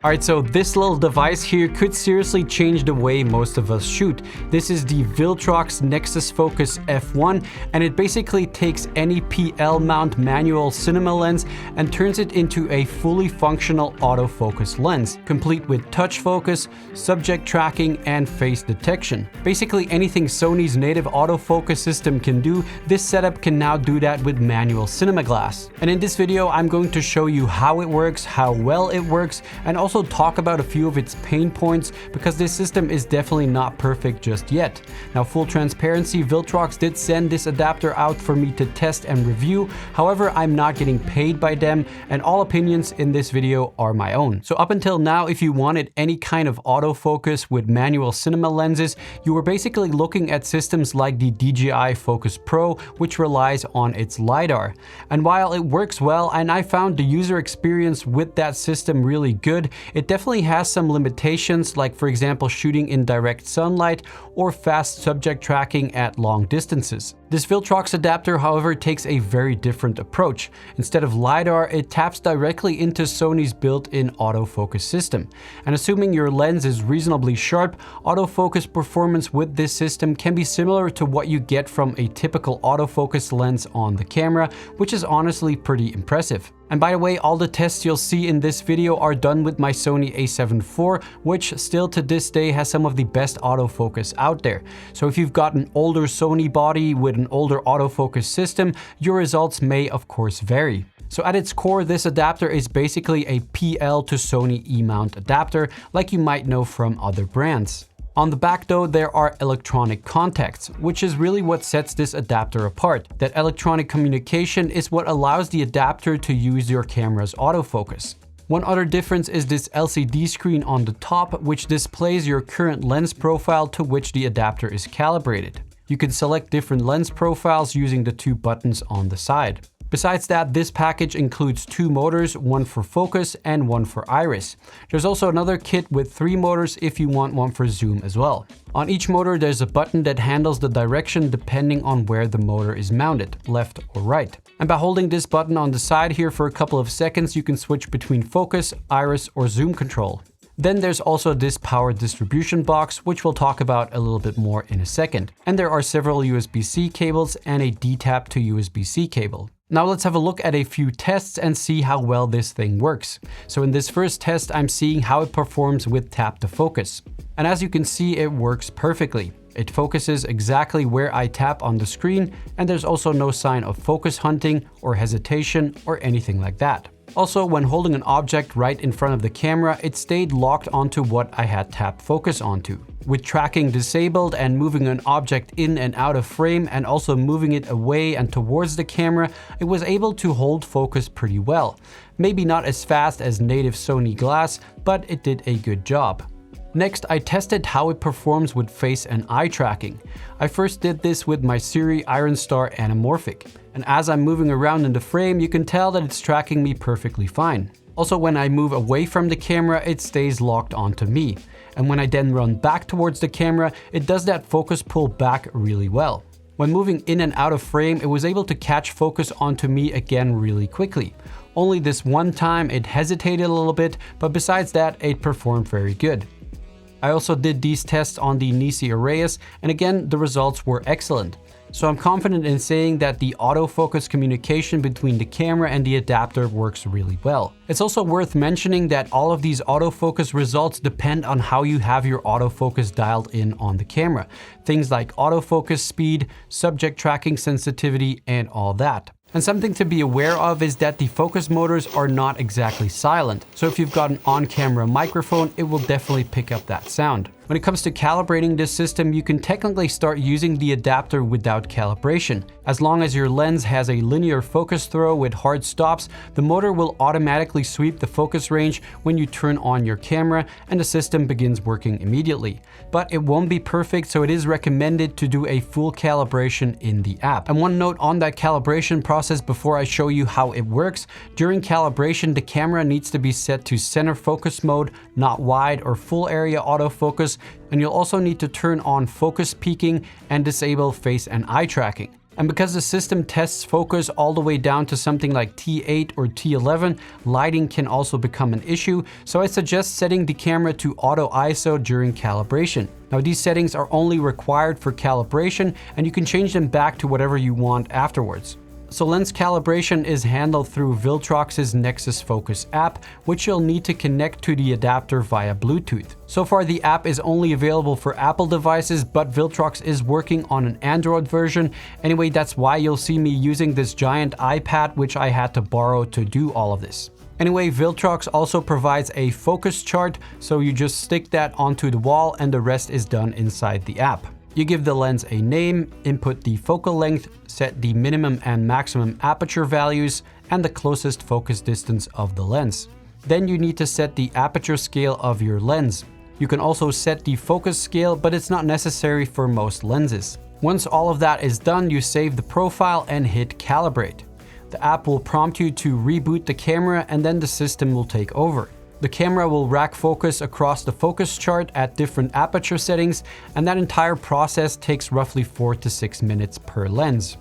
Alright, so this little device here could seriously change the way most of us shoot. This is the Viltrox NexusFocus F1, and it basically takes any PL mount manual cinema lens and turns it into a fully functional autofocus lens, complete with touch focus, subject tracking, and face detection. Basically anything Sony's native autofocus system can do, this setup can now do that with manual cinema glass. And in this video, I'm going to show you how it works, how well it works, and also talk about a few of its pain points, because this system is definitely not perfect just yet. Now, full transparency, Viltrox did send this adapter out for me to test and review. However, I'm not getting paid by them, and all opinions in this video are my own. So up until now, if you wanted any kind of autofocus with manual cinema lenses, you were basically looking at systems like the DJI Focus Pro, which relies on its LiDAR. And while it works well, and I found the user experience with that system really good, it definitely has some limitations, like for example shooting in direct sunlight or fast subject tracking at long distances. This Viltrox adapter, however, takes a very different approach. Instead of LiDAR, it taps directly into Sony's built-in autofocus system. And assuming your lens is reasonably sharp, autofocus performance with this system can be similar to what you get from a typical autofocus lens on the camera, which is honestly pretty impressive. And by the way, all the tests you'll see in this video are done with my Sony a7 IV, which still to this day has some of the best autofocus out there. So if you've got an older Sony body with an older autofocus system, your results may of course vary. So at its core, this adapter is basically a PL to Sony E-mount adapter, like you might know from other brands. On the back though, there are electronic contacts, which is really what sets this adapter apart. That electronic communication is what allows the adapter to use your camera's autofocus. One other difference is this LCD screen on the top, which displays your current lens profile to which the adapter is calibrated. You can select different lens profiles using the two buttons on the side. Besides that, this package includes two motors, one for focus and one for iris. There's also another kit with 3 motors if you want one for zoom as well. On each motor, there's a button that handles the direction depending on where the motor is mounted, left or right. And by holding this button on the side here for a couple of seconds, you can switch between focus, iris, or zoom control. Then there's also this power distribution box, which we'll talk about a little bit more in a second. And there are several USB-C cables and a D-tap to USB-C cable. Now let's have a look at a few tests and see how well this thing works. So in this first test, I'm seeing how it performs with tap to focus. And as you can see, it works perfectly. It focuses exactly where I tap on the screen, and there's also no sign of focus hunting or hesitation or anything like that. Also, when holding an object right in front of the camera, it stayed locked onto what I had tap focus onto. With tracking disabled and moving an object in and out of frame and also moving it away and towards the camera, it was able to hold focus pretty well. Maybe not as fast as native Sony glass, but it did a good job. Next, I tested how it performs with face and eye tracking. I first did this with my Siri Ironstar Anamorphic. And as I'm moving around in the frame, you can tell that it's tracking me perfectly fine. Also, when I move away from the camera, it stays locked onto me. And when I then run back towards the camera, it does that focus pull back really well. When moving in and out of frame, it was able to catch focus onto me again really quickly. Only this one time it hesitated a little bit, but besides that, it performed very good. I also did these tests on the Nisi Aureus, and again, the results were excellent. So I'm confident in saying that the autofocus communication between the camera and the adapter works really well. It's also worth mentioning that all of these autofocus results depend on how you have your autofocus dialed in on the camera. Things like autofocus speed, subject tracking sensitivity, and all that. And something to be aware of is that the focus motors are not exactly silent. So if you've got an on-camera microphone, it will definitely pick up that sound. When it comes to calibrating this system, you can technically start using the adapter without calibration. As long as your lens has a linear focus throw with hard stops, the motor will automatically sweep the focus range when you turn on your camera, and the system begins working immediately. But it won't be perfect, so it is recommended to do a full calibration in the app. And one note on that calibration process before I show you how it works: during calibration, the camera needs to be set to center focus mode, not wide or full area autofocus, and you'll also need to turn on focus peaking and disable face and eye tracking. And because the system tests focus all the way down to something like T8 or T11, lighting can also become an issue, so I suggest setting the camera to auto ISO during calibration. Now these settings are only required for calibration, and you can change them back to whatever you want afterwards. So lens calibration is handled through Viltrox's NexusFocus app, which you'll need to connect to the adapter via Bluetooth. So far the app is only available for Apple devices, but Viltrox is working on an Android version. Anyway, that's why you'll see me using this giant iPad, which I had to borrow to do all of this. Anyway, Viltrox also provides a focus chart, so you just stick that onto the wall and the rest is done inside the app. You give the lens a name, input the focal length, set the minimum and maximum aperture values, and the closest focus distance of the lens. Then you need to set the aperture scale of your lens. You can also set the focus scale, but it's not necessary for most lenses. Once all of that is done, you save the profile and hit calibrate. The app will prompt you to reboot the camera and then the system will take over. The camera will rack focus across the focus chart at different aperture settings, and that entire process takes roughly 4 to 6 minutes per lens.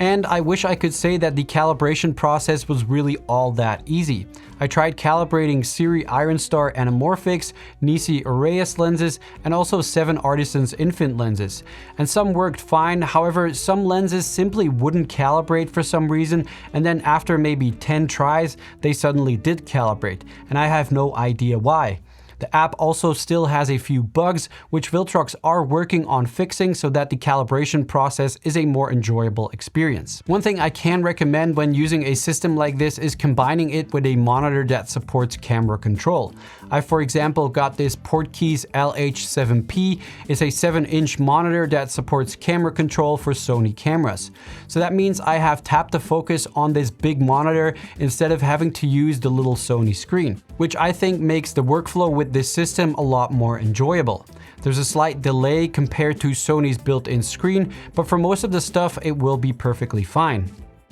And I wish I could say that the calibration process was really all that easy. I tried calibrating Siri Ironstar Anamorphics, Nisi Aureus lenses, and also 7 Artisans Infant lenses. And some worked fine, however, some lenses simply wouldn't calibrate for some reason, and then after maybe 10 tries, they suddenly did calibrate, and I have no idea why. The app also still has a few bugs, which Viltrox are working on fixing so that the calibration process is a more enjoyable experience. One thing I can recommend when using a system like this is combining it with a monitor that supports camera control. I, for example, got this Portkeys LH7P. It's a 7-inch monitor that supports camera control for Sony cameras. So that means I have tap to focus on this big monitor instead of having to use the little Sony screen, which I think makes the workflow with this system a lot more enjoyable. There's a slight delay compared to Sony's built-in screen, but for most of the stuff it will be perfectly fine.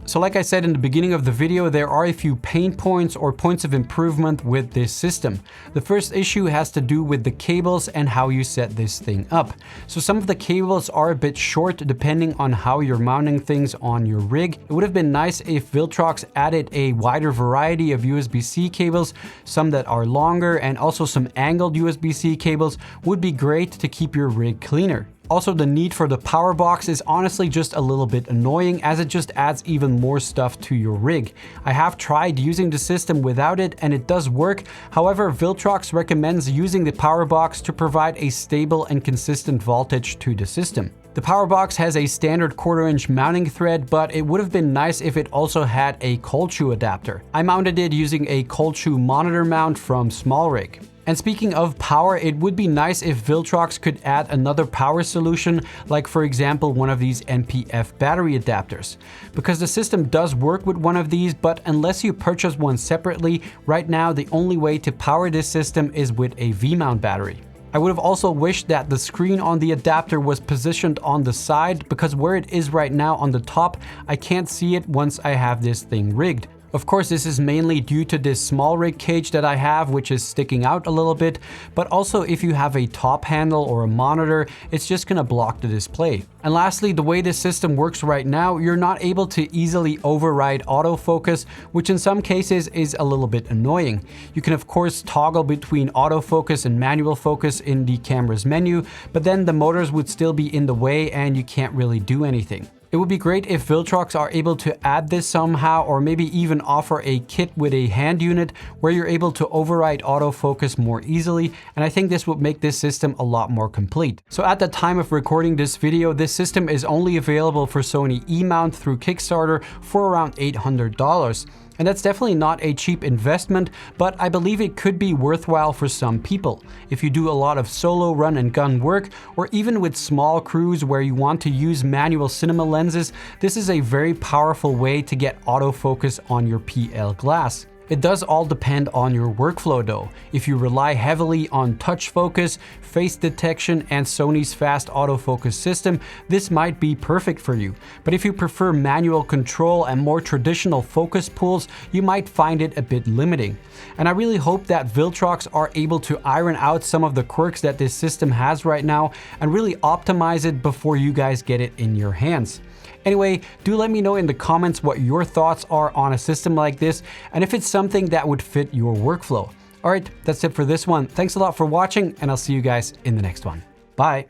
So like I said in the beginning of the video, there are a few pain points or points of improvement with this system. The first issue has to do with the cables and how you set this thing up. So some of the cables are a bit short depending on how you're mounting things on your rig. It would have been nice if Viltrox added a wider variety of USB-C cables, some that are longer, and also some angled USB-C cables would be great to keep your rig cleaner. Also, the need for the power box is honestly just a little bit annoying, as it just adds even more stuff to your rig. I have tried using the system without it and it does work. However, Viltrox recommends using the power box to provide a stable and consistent voltage to the system. The power box has a standard 1/4-inch mounting thread, but it would have been nice if it also had a cold shoe adapter. I mounted it using a cold shoe monitor mount from SmallRig. And speaking of power, it would be nice if Viltrox could add another power solution, like for example one of these NP-F battery adapters. Because the system does work with one of these, but unless you purchase one separately, right now the only way to power this system is with a V-mount battery. I would have also wished that the screen on the adapter was positioned on the side, because where it is right now on the top, I can't see it once I have this thing rigged. Of course, this is mainly due to this SmallRig cage that I have, which is sticking out a little bit, but also if you have a top handle or a monitor, it's just gonna block the display. And lastly, the way this system works right now, you're not able to easily override autofocus, which in some cases is a little bit annoying. You can of course toggle between autofocus and manual focus in the camera's menu, but then the motors would still be in the way and you can't really do anything. It would be great if Viltrox are able to add this somehow, or maybe even offer a kit with a hand unit where you're able to override autofocus more easily, and I think this would make this system a lot more complete. So at the time of recording this video, this system is only available for Sony E-mount through Kickstarter for around $800. And that's definitely not a cheap investment, but I believe it could be worthwhile for some people. If you do a lot of solo run and gun work, or even with small crews where you want to use manual cinema lenses, this is a very powerful way to get autofocus on your PL glass. It does all depend on your workflow though. If you rely heavily on touch focus, face detection, and Sony's fast autofocus system, this might be perfect for you. But if you prefer manual control and more traditional focus pulls, you might find it a bit limiting. And I really hope that Viltrox are able to iron out some of the quirks that this system has right now and really optimize it before you guys get it in your hands. Anyway, do let me know in the comments what your thoughts are on a system like this and if it's something that would fit your workflow. All right, that's it for this one. Thanks a lot for watching, and I'll see you guys in the next one. Bye.